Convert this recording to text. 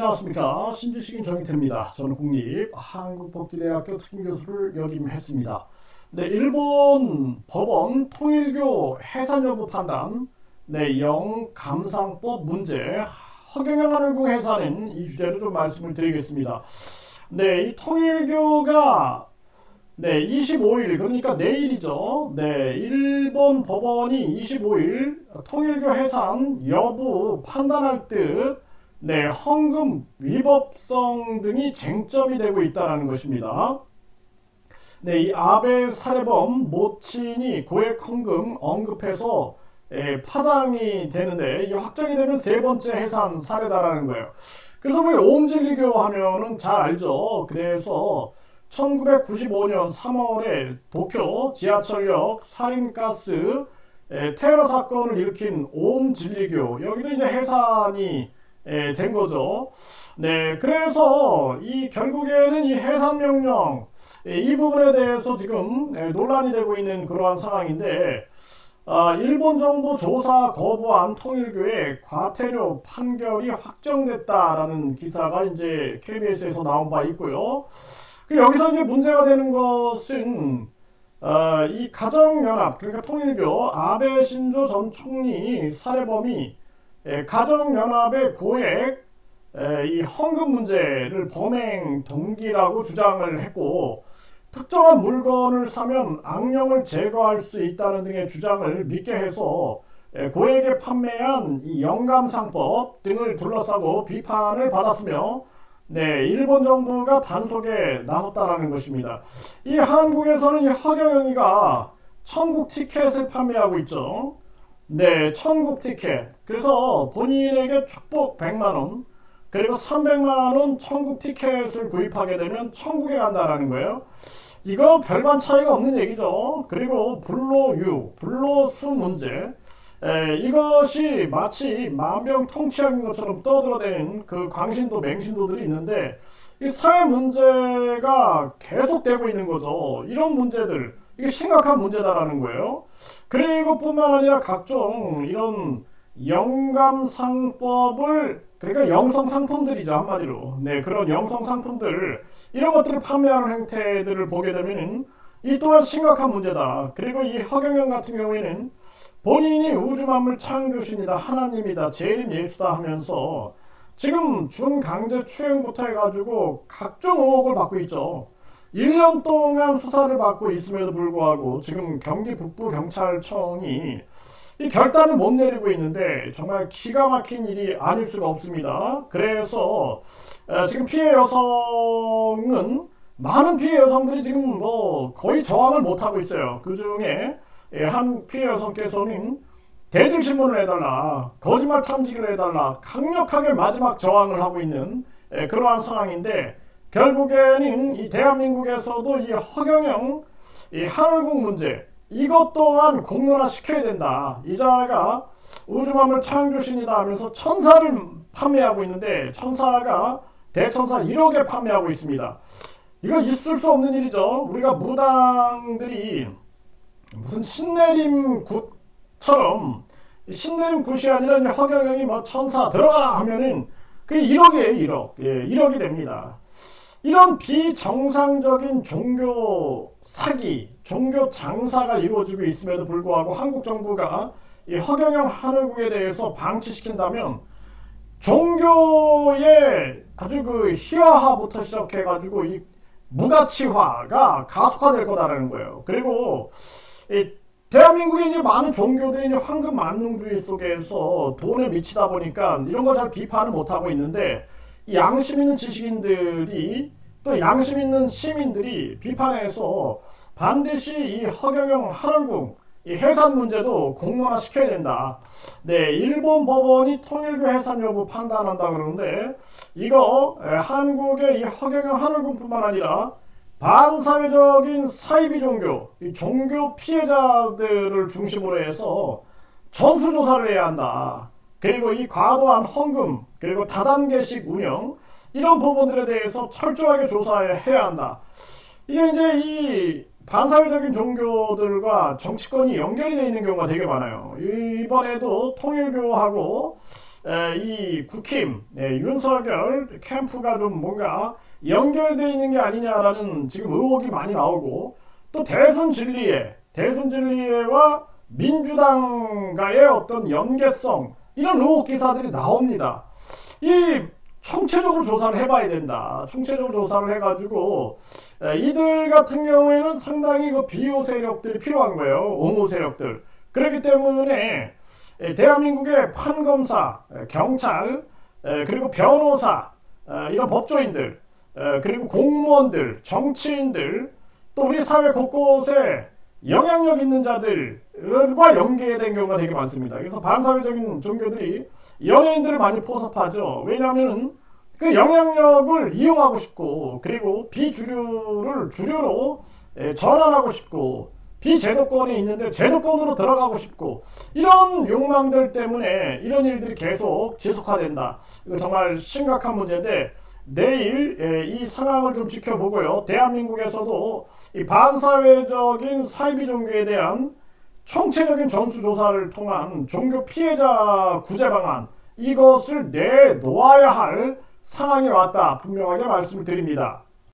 안녕하십니까. 신지식인 정의태입니다. 저는 국립한국복지대학교 특임교수를 역임했습니다. 네, 일본 법원 통일교 해산 여부 판단, 네, 영감상법 문제, 허경영 하늘궁 해산은 이 주제로 좀 말씀을 드리겠습니다. 네, 이 통일교가 25일, 그러니까 내일이죠. 네, 일본 법원이 25일 통일교 해산 여부 판단할 듯 헌금 위법성 등이 쟁점이 되고 있다는 것입니다. 네, 이 아베 살해범 모친이 고액 헌금 언급해서 파장이 되는데, 이 확정이 되면 세 번째 해산 사례다라는 거예요. 그래서 우리 오음진리교 하면은 잘 알죠. 그래서 1995년 3월에 도쿄 지하철역 살인가스 테러 사건을 일으킨 오음진리교, 여기도 이제 해산이 된 거죠. 네, 그래서 이 결국에는 이 해산 명령, 이 부분에 대해서 지금 논란이 되고 있는 그러한 상황인데, 일본 정부 조사 거부한 통일교의 과태료 판결이 확정됐다라는 기사가 이제 KBS에서 나온 바 있고요. 여기서 이제 문제가 되는 것은 이 가정연합, 그러니까 통일교 아베 신조 전 총리 살해범이 가정연합의 고액 이 헌금 문제를 범행 동기라고 주장을 했고, 특정한 물건을 사면 악령을 제거할 수 있다는 등의 주장을 믿게 해서 고액에 판매한 이 영감상법 등을 둘러싸고 비판을 받았으며, 네, 일본 정부가 단속에 나섰다라는 것입니다. 이 한국에서는 이 허경영이가 천국 티켓을 판매하고 있죠. 네, 천국 티켓. 그래서 본인에게 축복 100만원, 그리고 300만원 천국 티켓을 구입하게 되면 천국에 간다라는 거예요. 이거 별반 차이가 없는 얘기죠. 그리고 불로유, 불로수 문제, 이것이 마치 만병통치약인 것처럼 떠들어대는 그 광신도 맹신도들이 있는데, 이 사회 문제가 계속되고 있는 거죠. 이런 문제들, 이게 심각한 문제다라는 거예요. 그리고 뿐만 아니라 각종 이런 영감상법을, 그러니까 영성상품들이죠, 한마디로. 네, 그런 영성상품들, 이런 것들을 판매하는 행태들을 보게 되면 이 또한 심각한 문제다. 그리고 이 허경영 같은 경우에는 본인이 우주만물 창조신이다, 하나님이다, 재림 예수다 하면서 지금 준강제 추행부터 해가지고 각종 의혹을 받고 있죠. 1년 동안 수사를 받고 있음에도 불구하고 지금 경기 북부경찰청이 이 결단을 못 내리고 있는데, 정말 기가 막힌 일이 아닐 수가 없습니다. 그래서 지금 피해 여성은, 많은 피해 여성들이 지금 거의 저항을 못하고 있어요. 그 중에 한 피해 여성께서는 대질 신문을 해달라, 거짓말 탐지기를 해달라, 강력하게 마지막 저항을 하고 있는 그러한 상황인데, 결국에는 이 대한민국에서도 이 허경영 이 하늘궁 문제, 이것 또한 공론화 시켜야 된다. 이자가 우주만물 창조신이다 하면서 천사를 판매하고 있는데, 천사가 대천사 1억에 판매하고 있습니다. 이거 있을 수 없는 일이죠. 우리가 무당들이 무슨 신내림 굿처럼, 신내림 굿이 아니라 이제 허경영이 천사 들어가라 하면은 그게 1억이에요. 1억. 예, 1억이 됩니다. 이런 비정상적인 종교 사기, 종교 장사가 이루어지고 있음에도 불구하고 한국 정부가 이 허경영 하늘궁에 대해서 방치시킨다면 종교의 아주 그 희화화부터 시작해가지고 이 무가치화가 가속화될 거다라는 거예요. 그리고 이 대한민국의 이제 많은 종교들이 이제 황금 만능주의 속에서 돈에 미치다 보니까 이런 걸 잘 비판을 못하고 있는데, 양심 있는 지식인들이, 또 양심 있는 시민들이 비판해서 반드시 이 허경영 하늘궁 이 해산 문제도 공론화 시켜야 된다. 네, 일본 법원이 통일교 해산 여부 판단한다 그러는데, 이거 한국의 이 허경영 하늘궁뿐만 아니라 반사회적인 사이비 종교, 이 종교 피해자들을 중심으로 해서 전수조사를 해야 한다. 그리고 이 과도한 헌금, 그리고 다단계식 운영, 이런 부분들에 대해서 철저하게 조사해야 한다. 이게 이제 이 반사회적인 종교들과 정치권이 연결이 되어 있는 경우가 되게 많아요. 이번에도 통일교하고 이 국힘 윤석열 캠프가 좀 뭔가 연결되어 있는 게 아니냐라는 지금 의혹이 많이 나오고, 또 대선 진리회와 민주당과의 어떤 연계성, 이런 의혹 기사들이 나옵니다. 이 총체적으로 조사를 해봐야 된다. 총체적으로 조사를 해가지고 이들 같은 경우에는 상당히 그 비호 세력들이 필요한 거예요. 옹호 세력들. 그렇기 때문에 대한민국의 판검사, 경찰, 그리고 변호사, 이런 법조인들, 그리고 공무원들, 정치인들, 또 우리 사회 곳곳에 영향력 있는 자들과 연계된 경우가 되게 많습니다. 그래서 반사회적인 종교들이 연예인들을 많이 포섭하죠. 왜냐하면 그 영향력을 이용하고 싶고, 그리고 비주류를 주류로 전환하고 싶고, 비제도권에 있는데 제도권으로 들어가고 싶고, 이런 욕망들 때문에 이런 일들이 계속 지속화된다. 이거 정말 심각한 문제인데, 내일 이 상황을 좀 지켜보고요. 대한민국에서도 이 반사회적인 사이비 종교에 대한 총체적인 전수조사를 통한 종교 피해자 구제 방안, 이것을 내놓아야 할 상황이 왔다, 분명하게 말씀을 드립니다.